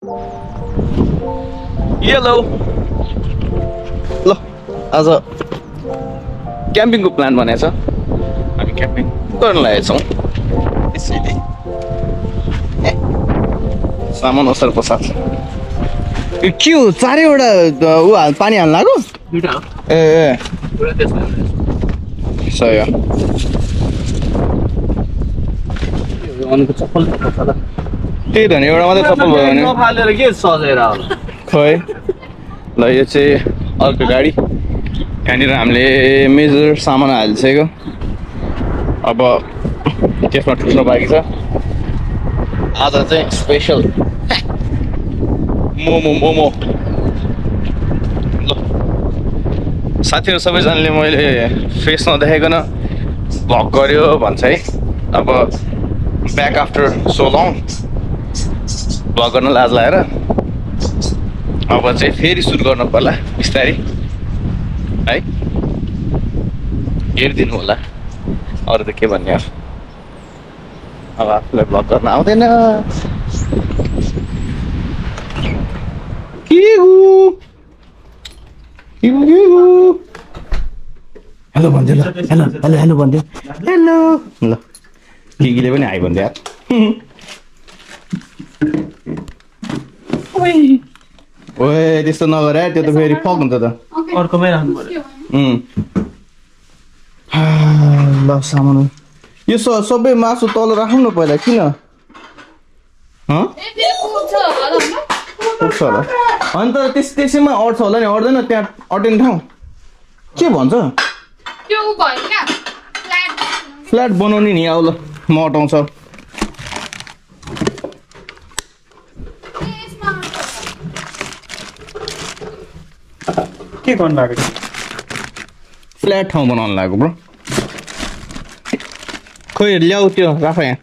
Hello ल आज क्याम्पिङको plan भनेको छ हामी क्याम्पिङ गर्न लागेका छौँ त्यसैले सामान असर पसार के हो चारैवटा ऊ पानी हाल्नु लाग्यो ए सही हो चप्पल त्यही त नि एउटा मात्रै चप्पल भयो भने नफालेर के सजेर होला खै ल यो चाहिँ अर्को गाडी त्यहाँनिर हामीले मेजर सामान हालिसक्यो अब त्यसमा ठुलो बाँकी छ आज चाहिँ स्पेसल मोमो ल साथीहरू सबैजनाले मैले फेस नदेखाइकन भ्लग गर्यो भन्छ है अब back after so long vlog गर्न लाज लागेर अब चाहिँ फेरि सुरु गर्नु पर्ला बिस्तारै है हेरिदिनु होला अरू त के भन्ने अब आफूलाई भ्लग गर्न आउँदैन हेलो भन्थ्यो ल हेलो हेलो हेलो भन्थ्यो हेलो ल किकीले पनि आइ भन्थ्यो यार ओए त्यस्तो नगर त्यो त फेरि फक हुन्छ त अर्कोमै राख्नु पर्यो ल सामान यो सबै मासु तल राखौँ न पहिला किन पुग्छ होला अन्त त्यसैमा अट्छ होला नि अट्दैन त्यहाँ अटेन ठाउँ के भन्छ फ्ल्याट बनाउने नि आउ ल म अटाउँछ के गर्नु लाग्यो फ्ल्याट ठाउँ बनाउनु लाग्यो ब्रो खोइ ल्याऊ त्यो राख यहाँ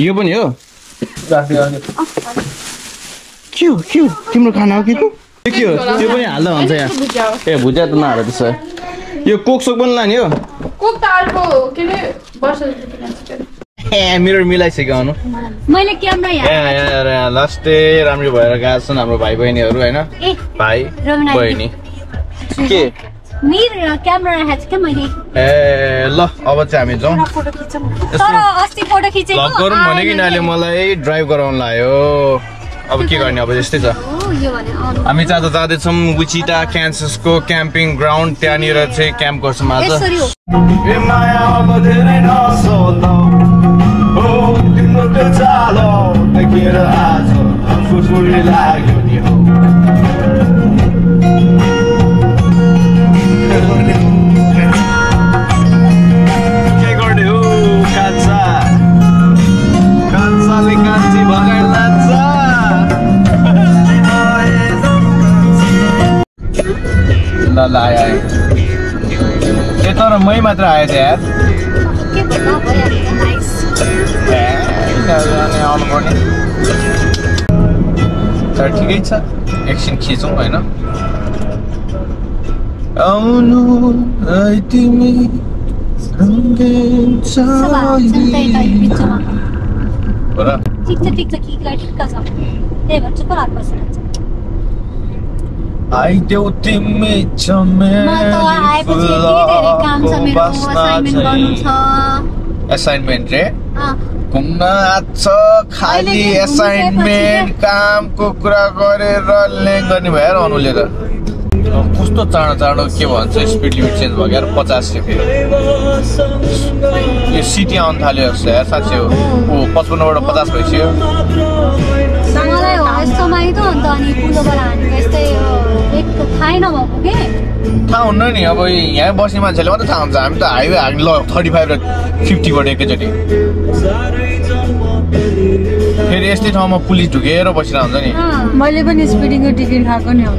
यो पनि हो के हो तिम्रो खाना हो के हो त्यो पनि हाल्दा हुन्छ यहाँ ए भुजिया त नहाल त्यसो यो कोकसोक पनि लाने हो ए मेरो मिलाइसक्यो आउनु मैले क्यामेरा यहाँ लास्टै राम्रो भएर गएको छन् हाम्रो भाइ बहिनीहरू होइन भाइ बहिनी के मेरो क्यामेरा राखेको छु के मैले ए ल अब चाहिँ हामी जाउँ तर अस्ति फोटो खिचेको भ्लग गरौँ भने कि नाले मलाई ड्राइभ गराउन लाग्यो अब के गर्ने अब यस्तै छ हामी चाहिँ आज जाँदैछौँ विचिटा क्यान्ससको क्याम्पिङ ग्राउन्ड त्यहाँनिर चाहिँ क्याम्प गर्छौँ आज के गर्ने हो कान्छाले कान्छी भगाएर लान्छ ल आयो ए तर मै मात्र आएछ यार आउनु पर्ने तर ठिकै छ एकछिन खिचौँ होइन आउनु तिमी आइदेऊ तिमी असाइनमेन्ट रे घुम्न आछ खाली असाइनमेन्ट कामको कुरा गरेर लेङ गर्ने भएर अनुले त कस्तो चाँडो के भन्छ स्पिड लिमिट चेन्ज भयो यार 50 फेरि यो सिटी आउनु थाल्यो जस्तो यार साँच्चै हो 55 बाट 50 भइसक्यो थाहा हुन्न नि अब यहाँ बस्ने मान्छेले मात्रै थाहा हुन्छ हामी त हाइवे हामी ल 35 र 50 बाट एकैचोटि फेरि यस्तै ठाउँमा पुलिस ढुकेर बसिरहेको हुन्छ नि मैले पनि स्पिडिङको टिकट खाएको नि हो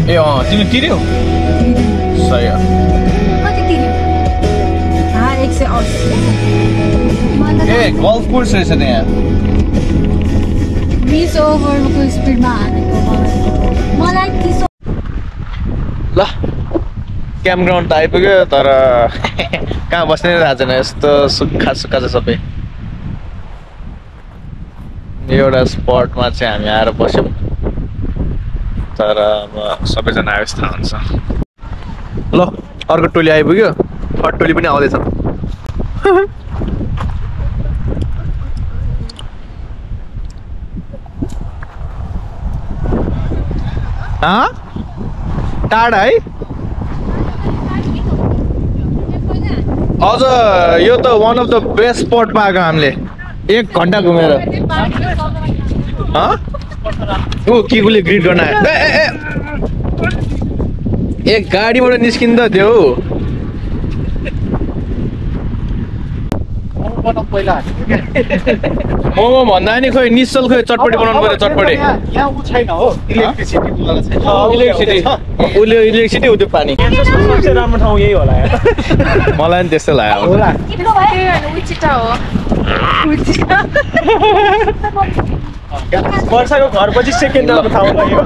ए तिमी तिर्यौ सही हो कति तिर्यौ 180 ए गल्फ कोर्स रहेछ त्यहाँ 20 ओभरको स्पिडमा हानेको मलाई 30 ल क्याम्प ग्राउन्ड त आइपुग्यो तर कहाँ बस्ने थाहा छैन यस्तो सुक्खा सुक्खा छ सबै एउटा स्पटमा चाहिँ हामी आएर बस्यौँ तर अब सबैजना आएपछि थाहा हुन्छ ल अर्को टोली आइपुग्यो थर्ड टोली पनि आउँदैछ टाढा है अझ यो त one of the best spot पाएको हामीले 1 घन्टा घुमेर ऊ किगुले ग्रिड गर्न आयो एक गाडीबाट निस्किँदा थियो मोमो भन्दा नि खोइ निश्चल खोइ चटपटी बनाउनु पर्यो चटपटी यहाँ उ छैन हो इलेक्ट्रिसिटी उसले इलेक्ट्रिसिटी उयो पानी सबसे राम्रो ठाउँ यही होला यार मलाई नि त्यस्तै लाग्यो होला वर्षाको घर पछि सेकेन्ड नम्बर ठाउँ लाग्यो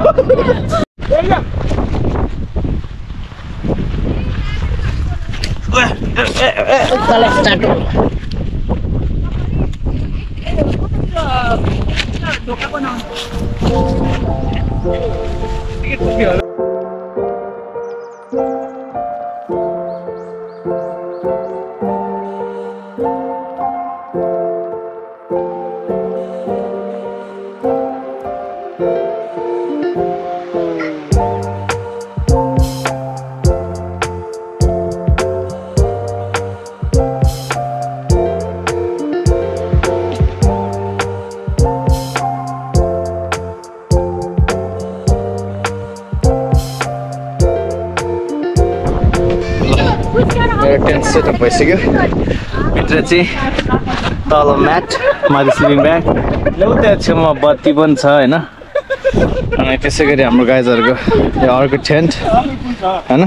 टेन्ट सेटअप भइसक्यो भित्र चाहिँ तल म्याट माथि स्लिपिङ ब्याग त्यहाँ छेउमा बत्ती पनि छ होइन अनि त्यसै गरी हाम्रो गाइजहरूको यो अर्को टेन्ट होइन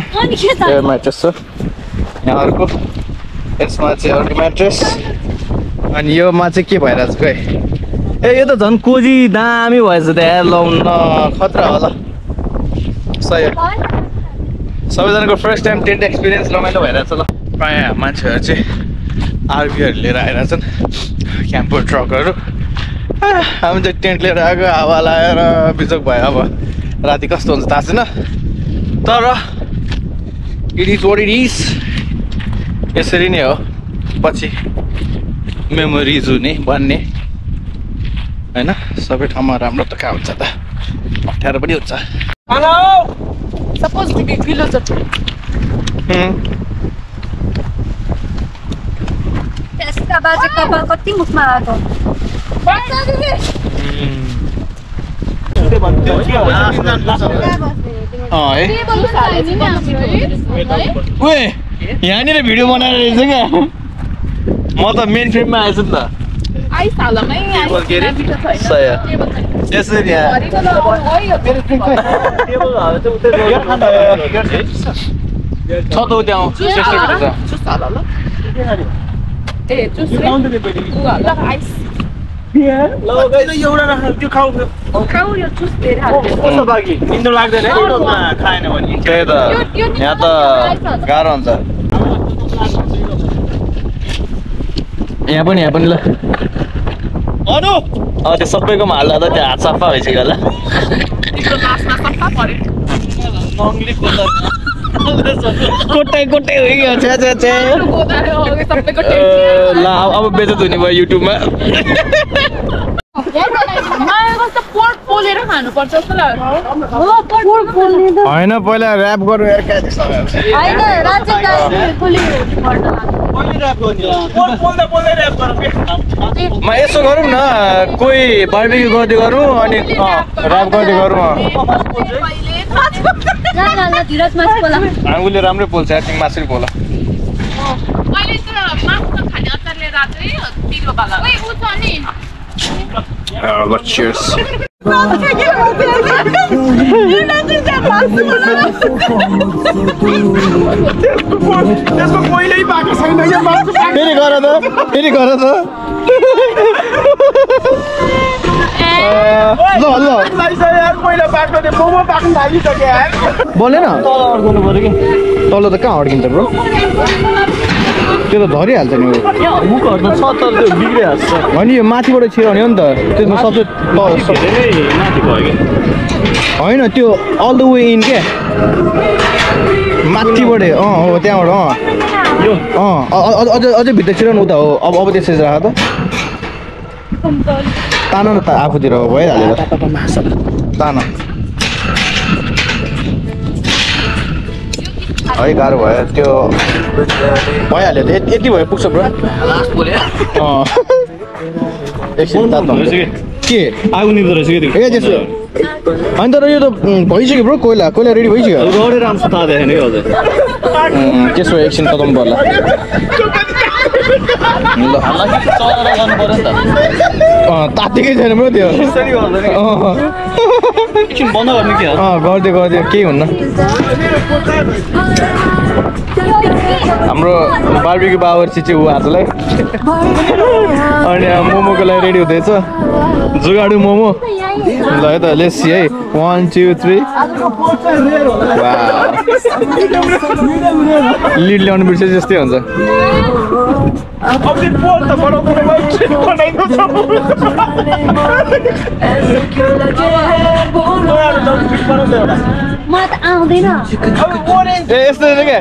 यो म्याट्रेस छ यहाँ अर्को यसमा चाहिँ अर्को म्याट्रेस अनि योमा चाहिँ के भइरहेको छ खै ए यो त झन् कोजी दामी भएछ त यार लाउन खतरा होला सही सबैजनाको फर्स्ट टाइम टेन्ट एक्सपिरियन्स रमाइलो भइरहेछ ल प्रायः मान्छेहरू चाहिँ आरभीहरू लिएर आइरहेछन् क्याम्पर ट्रकहरू हामी चाहिँ टेन्ट लिएर आएको हावा लगाएर बिजोक भयो अब राति कस्तो हुन्छ थाहा छैन तर it is what it is यसरी नै हो पछि मेमोरिज हुने भन्ने होइन सबै ठाउँमा राम्रो त कहाँ हुन्छ त अप्ठ्यारो पनि हुन्छ Supposed to be philosophy. त्यसका बाजे कपाल कति मुखमा आएको यहाँनिर भिडियो बनाएर रहेछ क्या म त मेन फ्रेममा आएछु नि त यसरी छ त त्यहाँ एउटा राख्नु त्यो खाऊ कस्तो बाँकी निन्दो लाग्दैन खाएन भने त्यही त यहाँ त गाह्रो हुन्छ यहाँ पनि ल अनु त्यो सबैकोमा हाल्दा त त्यो हात सफा भइसक्यो होला कोटाइ उयो ल अब बेचत हुने भयो युट्युबमा होइन पहिला ऱ्याप गर्नु यार यसो गरौँ न कोही बार्बिक्यु गर्दै गरौँ अनि ऱ्याप गर्दै गरौँ उसले राम्रै पोल्छ यार तिमी मासुरी पोल Cheers. फेरि गर त ल ल पहिला पाक्ने मोमो पाक्न थालिसक्यो यार बोलेन तल अड्काउनु पर्यो कि तल त कहाँ अड्किन्छ ब्रो त्यो त झरिहाल्छ नि मुखहरू त छ तर त्यो बिग्रिहाल्छ होइन यो माथिबाट छिर्यो भने हो नि त त्यसमा सबै माथि भयो कि होइन त्यो अल द वे इन क्या माथिबाट हो त्यहाँबाट यो अझै भित्र छिर्यो नि उता हो अब त्यसरी राख त तान न त आफूतिर भइहाल्यो तान है गाह्रो भयो त्यो भइहाल्यो यति भयो पुग्छ ब्रो एकछिन के आगो निप्दो रहेछ कि ए त्यसो होइन तर यो त भइसक्यो ब्रो कोइला रेडी भइसक्यो गरे राम्रो थाहा देखेन कि हजुर त्यसो एकछिन कदम पर्ला तातिकै छैन ब्रो त्यो एकछिन बन्द गर्ने के गरिदियो केही हुन्न हाम्रो बार्बिक्यू बावर्ची चाहिँ ऊ आजलाई अनि मोमोको लागि रेडी हुँदैछ जुगाडु मोमो ल है त लेसी है 1 2 3 लिड ल्याउनु बिर्छ जस्तै हुन्छ मलाई त आउँदैन ए यस्तो क्या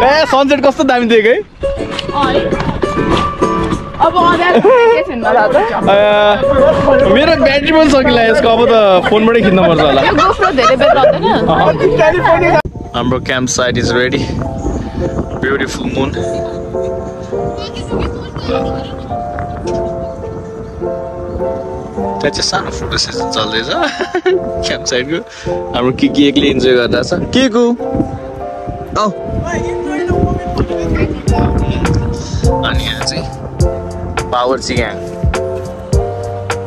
ए सनसेट कस्तो दामी थियो है मेरो ब्याट्री पनि सकिला यसको अब त फोनबाटै खिच्नुपर्छ होला हाम्रो camp site is ready beautiful moon त्यहाँ चाहिँ सानो फोटो सेसन चल्दैछ क्याम्प साइटको हाम्रो के एक्लै इन्जोय गर्दा छ के को अनि यहाँ चाहिँ बावर्ची ग्याङ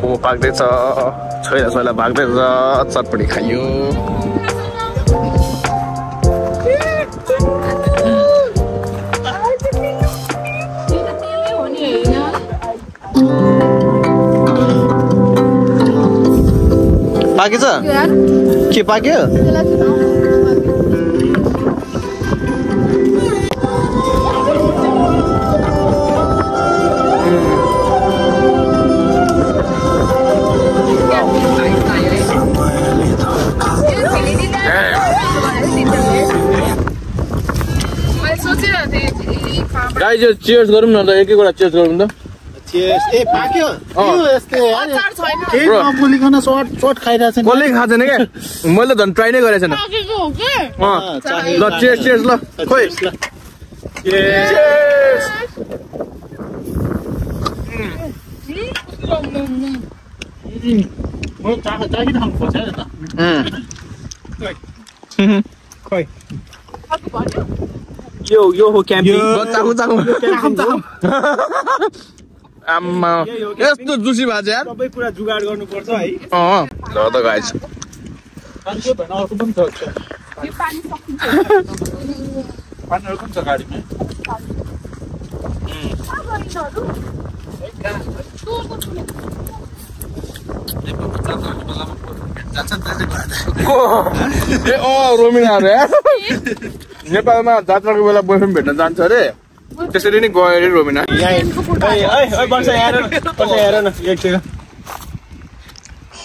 मोमो पाक्दैछ छोइला भाग्दैछ चटपटी खाइयो पाकेछ के पाक्यो गाइस यो चियर्स गरौँ न त एकैवटा चियर्स गरौँ त ए पाक्यो नबोलिकन सर्ट खाइरहेको छ कसले खाएको छैन क्या मैले त झन् ट्राई नै गरेको छैन ल चियर्स ल खोइ यो हो क्याम्पिङ आम्मा यस्तो जुसी भएको छ यार सबै कुरा जुगाड गर्नुपर्छ है ल त गाइस पानीहरु छ गाडीमा रोमिनाहरू नेपालमा जात्राको बेला बोयफ्रेन्ड भेट्न जान्छ अरे त्यसरी नै गयो अरे रोमिना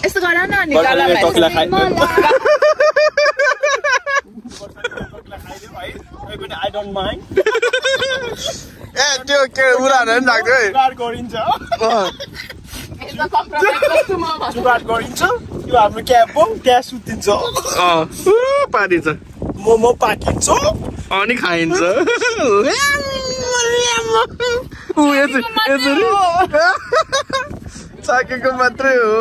यस्तो गर न अनि ए त्यो के उडाहरू पनि राख्थ्यो है जुगाड गरिन्छ यो हाम्रो क्याम्प हो त्यहाँ सुतिन्छ पारिन्छ मोमो पाकिन्छ अनि खाइन्छ चाकेको मात्रै हो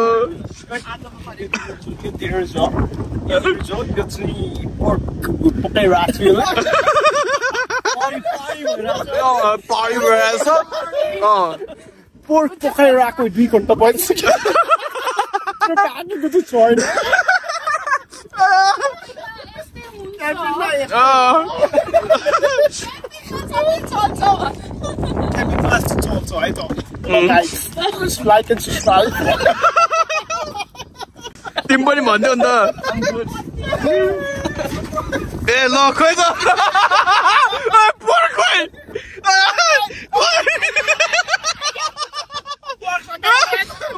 पोर्क पकाइरहेको 2 घण्टा भइसक्यो पाकेको चाहिँ छैन Like and subscribe. तिमी पनि भन्थ्यौ नि त ए ल खोइ त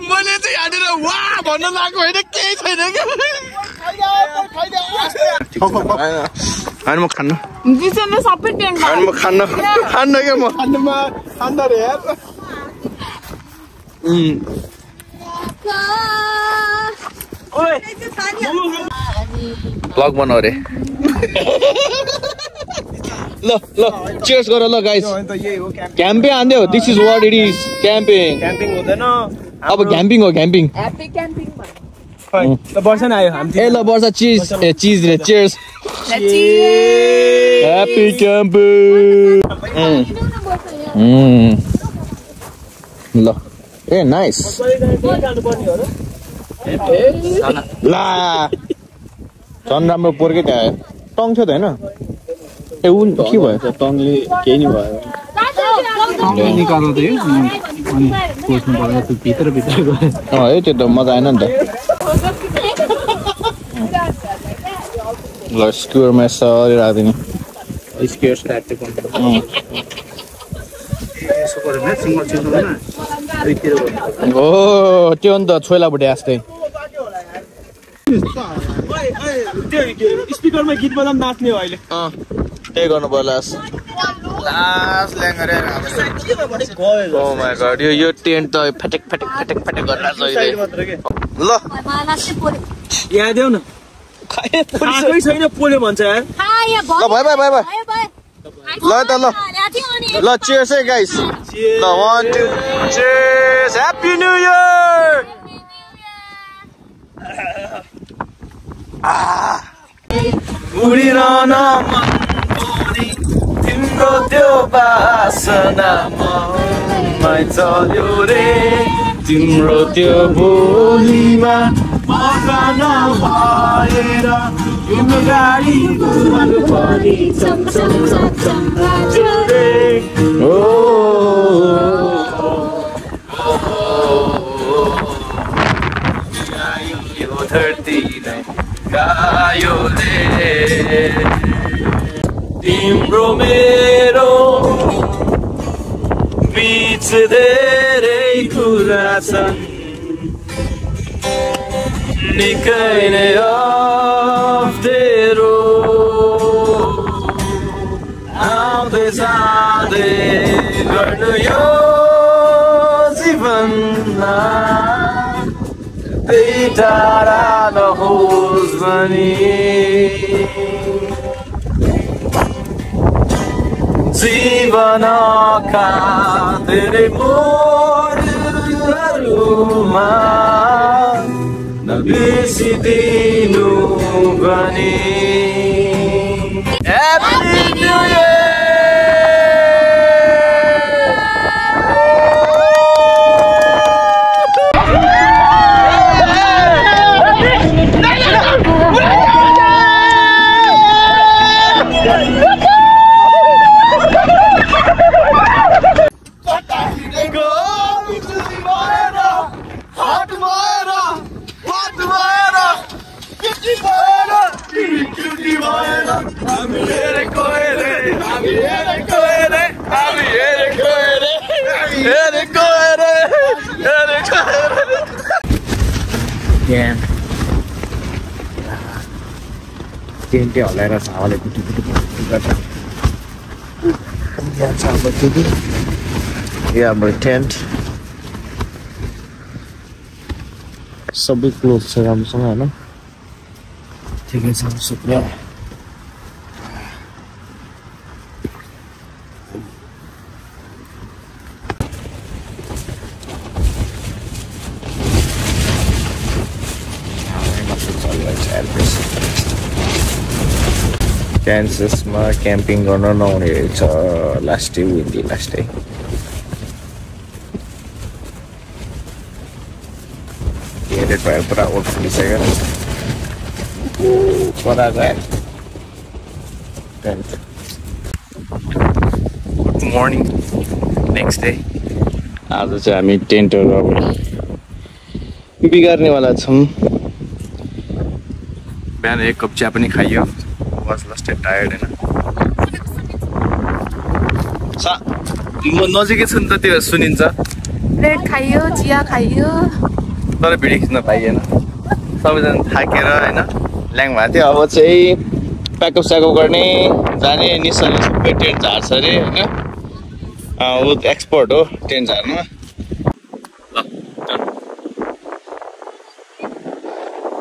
मैले चाहिँ यहाँनिर वा भन्न लागेको होइन केही छैन क्या होइन म खान्न सबै टेन्ट होइन म खान्न क्या म खान्न रे यार ब्लग बनाऊ रे ल चेयर्स गर ल गाइस क्याम्पिङ हान्देऊ this is what it is camping हुँदैन अब क्याम्पिङ हो क्याम्पिङ ह्याप्पी क्याम्पिङ ल वर्षा न आयो हामी ए ल वर्षा चिज रे चेयर्स ह्याप्पी क्याम्पिङ ल ए नाइस ला झन् राम्रो पोर्कै त्यहाँ आयो टङ थियो त होइन ए उ के भयो टङले केही नि भयो निकाल्नु त यो अनि कोच्नु पर्दा त्यो भित्र गयो है त्यो त मजा आएन नि त ल स्क्युरमा यसरी राखिदिने स्क्योर स्टार्ट हो त्यो नि त छोइलापट्टि जस्तै स्पिकरमा गीत बजाउँ नाच्ने हो अहिले त्यही गर्नु पर्यो लास्ट ओ माय गॉड यो टेन्ट त फटेक गरिरहेको ल यहाँ देऊ न खाएकै छैन पोल्यो भन्छ यार ल बाइ ल त ल चियर्स है गाइस ल 1 2 चियर्स ह्यापी न्यू इयर उडिरहन तिम्रो त्यो बासना मनमा चल्यो रे तिम्रो त्यो बोलीमा मका नभएर तिम्रो गाडी पनि यो धरती नै गायो रे तिम्रो मेरो बीच धेरै कुरा छन् निकै नै अप्ठ्यारो आउँदै जाँदै गर्नु यो जीवनमा त्यही टाढा नहोस् भनी जीवनका धेरै मोडहरूमा नबिर्सिदिनु भनी ह्याप्पी न्यू इयर टेन्टै हल्लाएर हावाले कुटुकुटु गर्छ यो हाम्रो टेन्ट सबै क्लोज छ राम्रोसँग होइन ठिकै छ सुत्ने क्यान्ससमा क्याम्पिङ गर्न नहुने रहेछ last day windy last day हेरेड भयो पुरा ओट फुलिसक्यो कता गयो गुड मर्निङ नेक्स्ट डे आज चाहिँ हामी टेन्टहरू अब बिगार्नेवाला छौँ। बिहान एक कप चिया पनि खाइयो। वाज लास्ट टायर्ड होइन नजिकै छ नि त त्यो सुनिन्छ। ब्रेड खाइयो, चिया खाइयो, तर भिडियो खिच्न पाइएन। सबैजना थाकेर होइन ल्याङ भएको थियो। अब चाहिँ प्याकअप स्याकअप गर्ने जाने निस्सने सबै टेन्ट झार्छ अरे होइन। ऊ एक्सपर्ट हो टेन्ट झार्नुमा। ल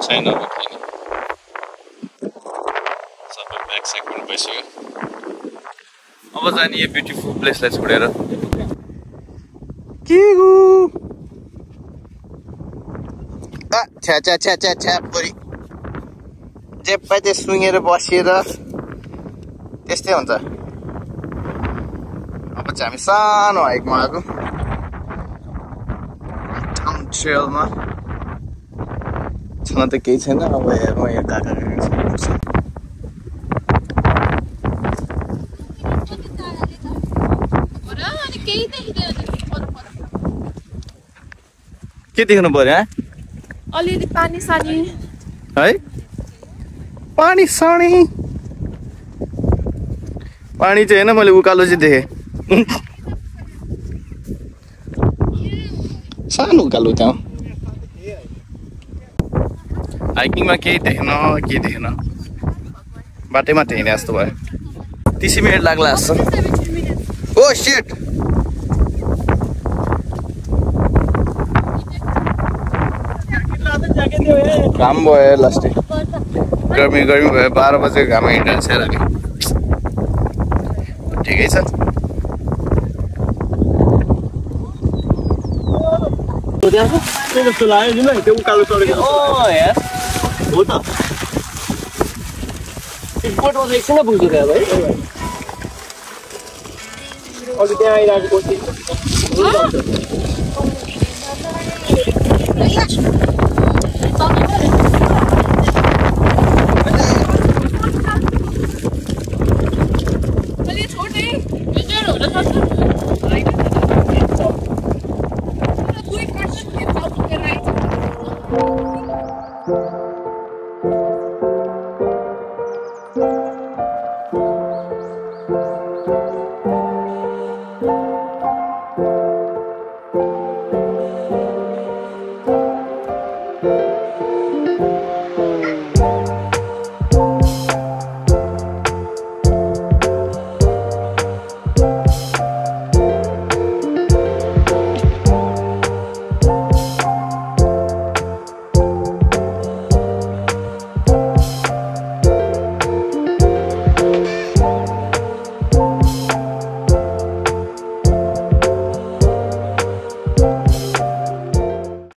छैन सबै ब्याग स्याक पनि भइसक्यो। अब जाने यो ब्युटिफुल प्लेसलाई छोडेर के हो छ्या छ्या छ्या छ्या छ्या परि जे पाइ त्यो सुँगेर बसेर त्यस्तै हुन्छ। अब चाहिँ हामी सानो हाइकमा आएको ट्रेलमा छन त केही छैन। अब हेर्नु यहाँ काका के देख्नु पर्यो अलिअलि पानी सानी है। पानी सानी पानी चाहिँ होइन मैले उकालो चाहिँ देखेँ सानो उकालो त्यहाँ। हाइकिङमा केही देखेन बाटैमा त्यही नै जस्तो भयो। 30 मिनट लाग्ला जस्तो। ओ शिट घाम भयो लास्टै गर्मी भयो। 12 बजे घाम हिँडेर चाहिँ हामी ठिकै छ। जस्तो लाग्यो नि त्यो उकालो चढेको हो त। एकपल्ट एकछिन पुग्छु त्यहाँ भाइ। अघि त्यहाँ आइरहेको Thank you.